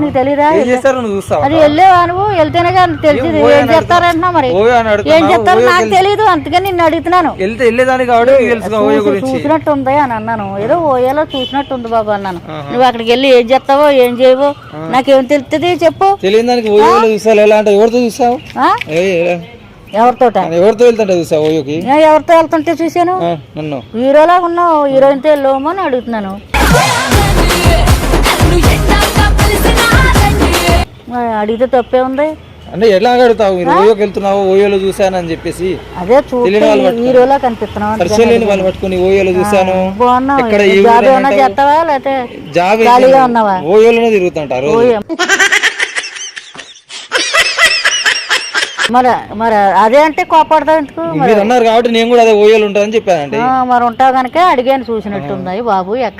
నీకు తెలీదా? ఏం చేస్తారు నువ్వు చూస్తావు? అది వెళ్ళేవా నువ్వు? వెళ్తేనే కానీ తెలిసింది ఏం చేస్తారంటున్నా. మరి ఏం చేస్తారో నాకు తెలీదు, అందుకని నిన్ను అడుగుతున్నాను. వెళ్తే వెళ్ళేదాని కాబట్టి చూసినట్టు ఉంది అని అన్నాను. ఏదో ఓయేలో చూసినట్టు ఉంది బాబు అన్నాను. నువ్వు అక్కడికి వెళ్ళి ఏం చేస్తావో ఏం చేయవో నాకేం తెలుస్తుంది చెప్పు. తెలియని దానికి ఓయోలో చూస్తావు. ఎలా అంటే ఎవరితో చూస్తావు? ఎవరితో ఎవరితో వెళ్తుంటే చూసావు? ఓయోకి ఎవరితో వెళ్తుంటే చూసాను. నన్ను హీరోలాగా ఉన్నావు, హీరోయిన్తో వెళ్ళామో అని అడుగుతున్నాను. అడిగితే తప్పే ఉంది అంటే ఎలా అడుగుతావు? మీరు ఓయోకి వెళ్తున్నావు, ఓయోలో చూసానని చెప్పేసి. అదే హీరోలా కనిపిస్తున్నావు. వాళ్ళు పట్టుకుని ఓయోలో చూసాను. బాగున్నావు, చేస్తావా లేకపోతే ఖాళీగా ఉన్నావా? ఓయోలోనే తిరుగుతుంటారు. మరి అదే అంటే కోపడతావు ఎందుకు? మీరు అన్నారు కాబట్టి నేను కూడా అదే ఓయోలు ఉంటానని చెప్పానండి. మరి ఉంటావు కనుక అడిగాను, చూసినట్టుంది బాబు.